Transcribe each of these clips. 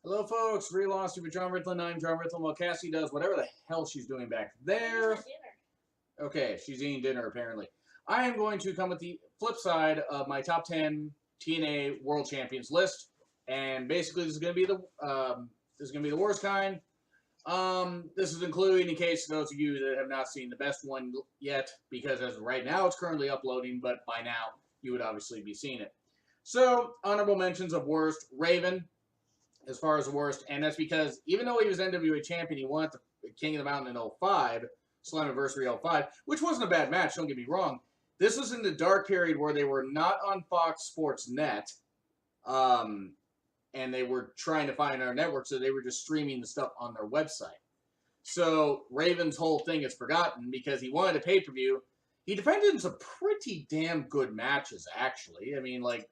Hello, folks. Relost with John Rithlin. I'm John Rithlin. While Cassie does whatever the hell she's doing back there. Okay, she's eating dinner, apparently. I am going to come with the flip side of my top 10 TNA World Champions list. And basically, this is going to be the worst kind. This is including, in case those of you that have not seen the best one yet, because as of right now, it's currently uploading, but by now, you would obviously be seeing it. So, honorable mentions of worst, Raven, as far as the worst, and that's because even though he was NWA champion, he won at the King of the Mountain in 05, Slammiversary 05, which wasn't a bad match, don't get me wrong. This was in the dark period where they were not on Fox Sports Net, and they were trying to find our network, so they were just streaming the stuff on their website. So Raven's whole thing is forgotten because he wanted a pay-per-view. He defended in some pretty damn good matches, actually. I mean, like,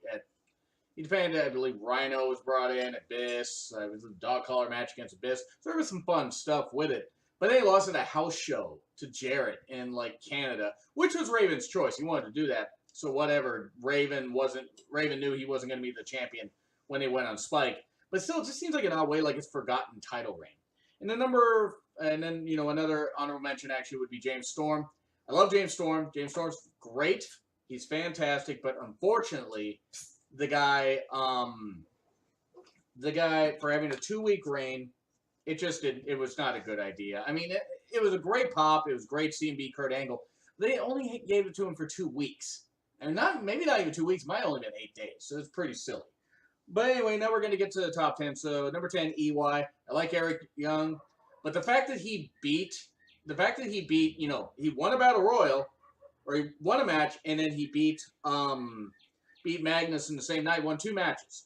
he defended, I believe, Rhino was brought in, Abyss. It was a dog collar match against Abyss. So there was some fun stuff with it. But then he lost at a house show to Jarrett in, like, Canada, which was Raven's choice. He wanted to do that. So whatever. Raven knew he wasn't going to be the champion when they went on Spike. But still, it just seems like an odd way, like it's forgotten title reign. And then, another honorable mention actually would be James Storm. I love James Storm. James Storm's great. He's fantastic. But unfortunately, the guy for having a 2-week reign, it was not a good idea. I mean, it was a great pop. It was great seeing beat Kurt Angle. They only gave it to him for 2 weeks. And maybe not even 2 weeks. It might have only been 8 days. So it's pretty silly. But anyway, now we're going to get to the top 10. So number 10, EY. I like Eric Young. But the fact that he beat, he won a Battle Royal, or he won a match, and then he beat Magnus in the same night, won 2 matches.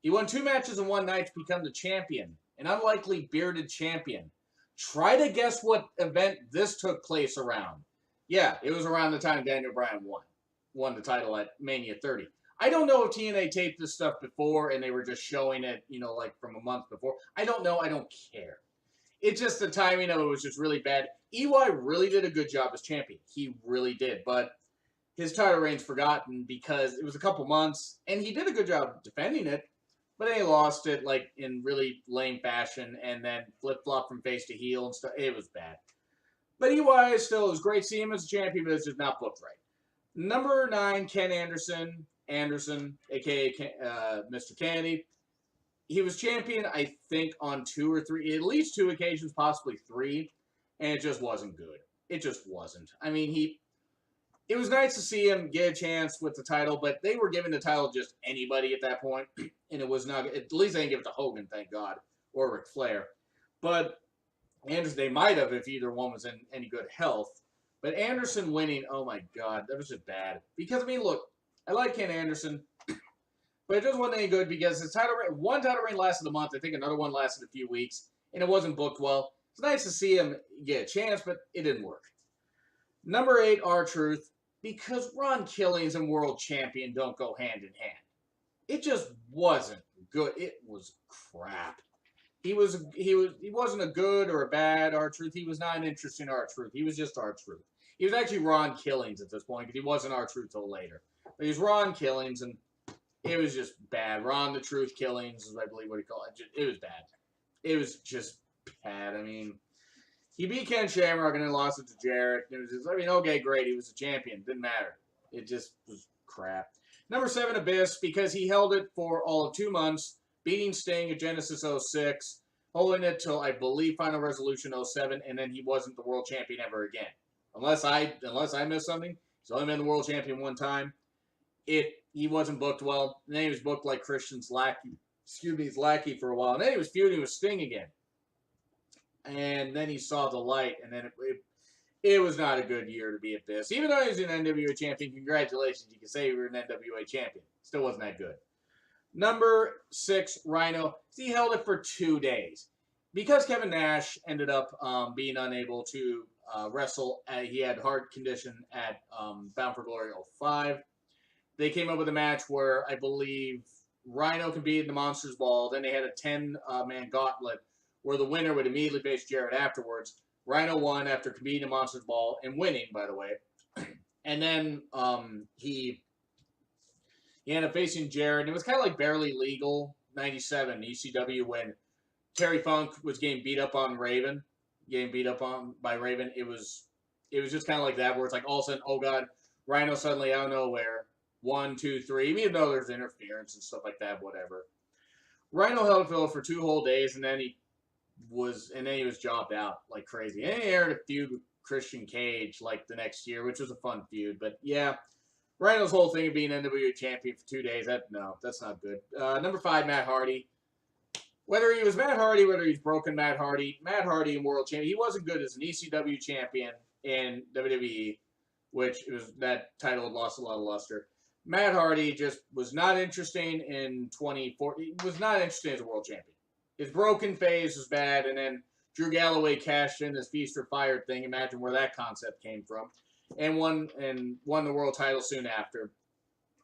He won 2 matches in one night to become the champion, an unlikely bearded champion. Try to guess what event this took place around. Yeah, it was around the time Daniel Bryan won the title at Mania 30. I don't know if TNA taped this stuff before and they were just showing it, like from a month before. I don't know. I don't care. It's just the timing of it was just really bad. EY really did a good job as champion. He really did. But his title reign's forgotten because it was a couple months, and he did a good job defending it, but then he lost it like in really lame fashion, and then flip-flop from face to heel and stuff. It was bad. But EY still, it was great seeing him as a champion, but it's just not booked right. Number 9, Ken Anderson, a.k.a. Mr. Kennedy. He was champion, I think, on 2 or 3, at least 2 occasions, possibly 3, and it just wasn't good. It just wasn't. I mean, it was nice to see him get a chance with the title, but they were giving the title to just anybody at that point, and it was not, at least they didn't give it to Hogan, thank God, or Ric Flair. But Anderson, they might have if either one was in any good health. But Anderson winning, oh my God, that was just bad. Because, I mean, look, I like Ken Anderson, but it just wasn't any good because his one title reign lasted a month. I think another one lasted a few weeks, and it wasn't booked well. It's nice to see him get a chance, but it didn't work. Number 8, RTruth, because Ron Killings and world champion don't go hand in hand. It just wasn't good. It was crap. He wasn't a good or a bad RTruth. He was not an interesting RTruth. He was just RTruth. He was actually Ron Killings at this point because he wasn't RTruth till later. But he was Ron Killings, and it was just bad. Ron the Truth Killings is, I believe, what he called it. It was bad. It was just bad. I mean, he beat Ken Shamrock and then lost it to Jarrett. It was just, okay, great. He was a champion. Didn't matter. It just was crap. Number 7, Abyss, because he held it for all of 2 months, beating Sting at Genesis 06, holding it till, I believe, Final Resolution 07, and then he wasn't the world champion ever again. Unless I missed something. He's only been the world champion one time. He wasn't booked well. And then he was booked like Christian's lackey. His lackey for a while. And then he was feuding with Sting again. And then he saw the light, and then it was not a good year to be Abyss. Even though he was an NWA champion, congratulations. You can say you were an NWA champion. Still wasn't that good. Number 6, Rhino. He held it for 2 days. Because Kevin Nash ended up being unable to wrestle, he had heart condition at Bound for Glory 05. They came up with a match where I believe Rhino competed in the Monsters Ball. Then they had a 10-man gauntlet where the winner would immediately face Jarrett afterwards. Rhino won after competing in Monsters Ball and winning, by the way. And then he ended up facing Jarrett. It was kind of like barely legal '97 ECW when Terry Funk was getting beat up on Raven, by Raven. It was just kind of like that, where it's like all of a sudden, oh god, Rhino suddenly out of nowhere, 1, 2, 3. Even though there's interference and stuff like that, whatever. Rhino held Phil for 2 whole days, and then he was jobbed out like crazy. And he aired a feud with Christian Cage like the next year, which was a fun feud. But yeah, Rhino's whole thing of being NWA champion for 2 days, that's not good. Number 5, Matt Hardy. Whether he was Matt Hardy, whether he's broken Matt Hardy and world champion, he wasn't good as an ECW champion in WWE, which that title had lost a lot of luster. Matt Hardy just was not interesting in 2014. He was not interesting as a world champion. His broken phase was bad, and then Drew Galloway cashed in this Feast or Fired thing. Imagine where that concept came from. And won the world title soon after.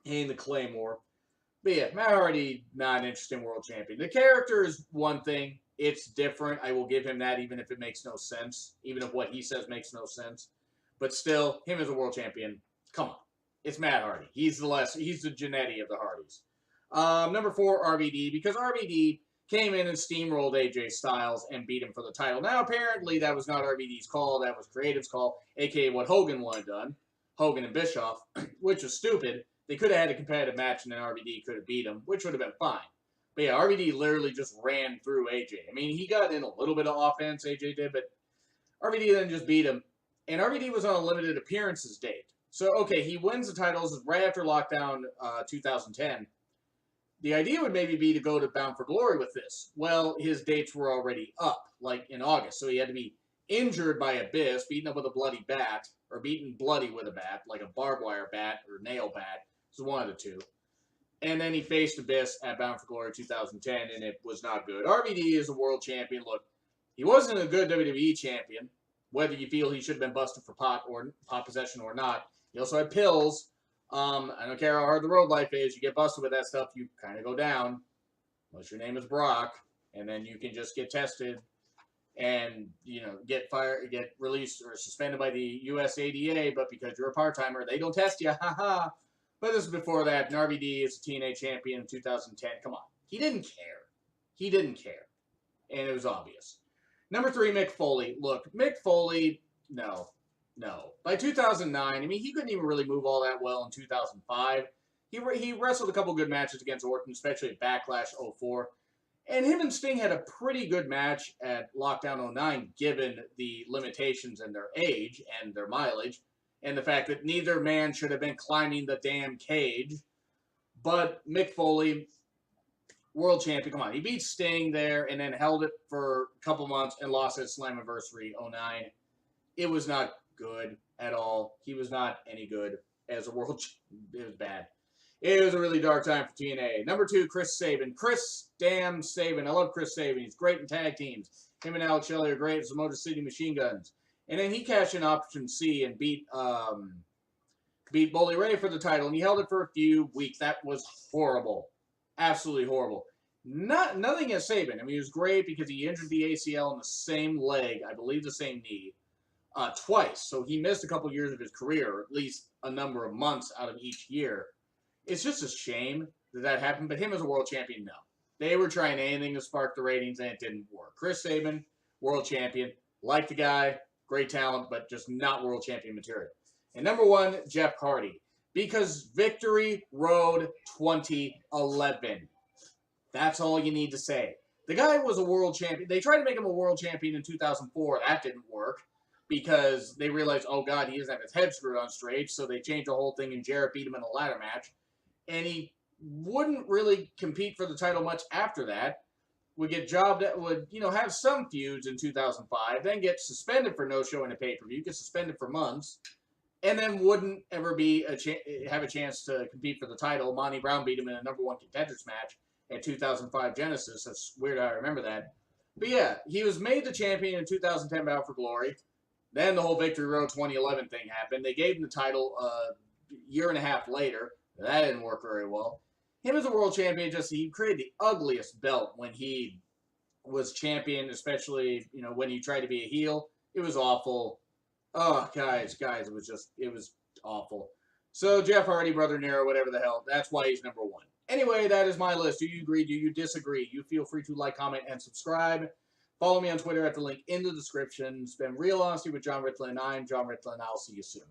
In the Claymore. But yeah, Matt Hardy, not an interesting world champion. The character is one thing. It's different. I will give him that, even if it makes no sense. Even if what he says makes no sense. But still, him as a world champion, come on. It's Matt Hardy. He's the Jannetty of the Hardys. Number 4, RVD. Because RVD came in and steamrolled AJ Styles and beat him for the title. Now, apparently, that was not RVD's call. That was Creative's call, a.k.a. what Hogan wanted done. Hogan and Bischoff, which was stupid. They could have had a competitive match, and then RVD could have beat him, which would have been fine. But yeah, RVD literally just ran through AJ. I mean, he got in a little bit of offense, AJ did, but RVD then just beat him. And RVD was on a limited appearances date. So, okay, he wins the titles right after Lockdown 2010. The idea would maybe be to go to Bound for Glory with this. Well, his dates were already up, like in August. So he had to be injured by Abyss, beaten up with a bloody bat, or beaten bloody with a bat, like a barbed wire bat or nail bat. It was one of the two. And then he faced Abyss at Bound for Glory 2010, and it was not good. RVD is a world champion. Look, he wasn't a good WWE champion, whether you feel he should have been busted for pot possession or not. He also had pills. I don't care how hard the road life is. You get busted with that stuff, you kind of go down. Unless your name is Brock, and then you can just get tested and, get fired, get released or suspended by the US ADA, but because you're a part-timer, they don't test you. Ha-ha. But this is before that, and RVD is a TNA champion in 2010. Come on. He didn't care. He didn't care. And it was obvious. Number 3, Mick Foley. Look, Mick Foley, no. By 2009, I mean, he couldn't even really move all that well in 2005. He wrestled a couple good matches against Orton, especially at Backlash 04. And him and Sting had a pretty good match at Lockdown 09, given the limitations in their age and their mileage, and the fact that neither man should have been climbing the damn cage. But Mick Foley, world champion, come on. He beat Sting there and then held it for a couple months and lost at Slammiversary 09. It was not good at all. He was not any good as a world champion. It was bad. It was a really dark time for TNA. Number 2, Chris Sabin. Chris damn Sabin. I love Chris Sabin. He's great in tag teams. Him and Alex Shelley are great as the Motor City Machine Guns. And then he cashed in Option C and beat Bully Ray for the title. And he held it for a few weeks. That was horrible. Absolutely horrible. Nothing against Sabin. I mean, he was great because he injured the ACL in the same leg, I believe the same knee, twice. So he missed a couple years of his career, or at least a number of months out of each year. It's just a shame that happened, but him as a world champion, no. They were trying anything to spark the ratings, and it didn't work. Chris Sabin, world champion. Like the guy, great talent, but just not world champion material. And number 1, Jeff Hardy. Because Victory Road 2011. That's all you need to say. The guy was a world champion. They tried to make him a world champion in 2004. That didn't work because they realized, oh, God, he doesn't have his head screwed on straight, so they changed the whole thing, and Jarrett beat him in a ladder match. And he wouldn't really compete for the title much after that. Would get jobbed at, would, have some feuds in 2005, then get suspended for no show in a pay-per-view, get suspended for months, and then wouldn't ever have a chance to compete for the title. Monty Brown beat him in a number 1 contenders match at 2005 Genesis. That's weird how I remember that. But yeah, he was made the champion in 2010 Bound for Glory. Then the whole Victory Road 2011 thing happened. They gave him the title a year and a half later. That didn't work very well. Him as a world champion, he created the ugliest belt when he was champion, especially, when he tried to be a heel. It was awful. Oh, guys, it was awful. So Jeff Hardy, Brother Nero, whatever the hell, that's why he's number 1. Anyway, that is my list. Do you agree? Do you disagree? You feel free to like, comment, and subscribe. Follow me on Twitter at the link in the description. It's been Real Honesty with John Ritland. I'm John Ritland. I'll see you soon.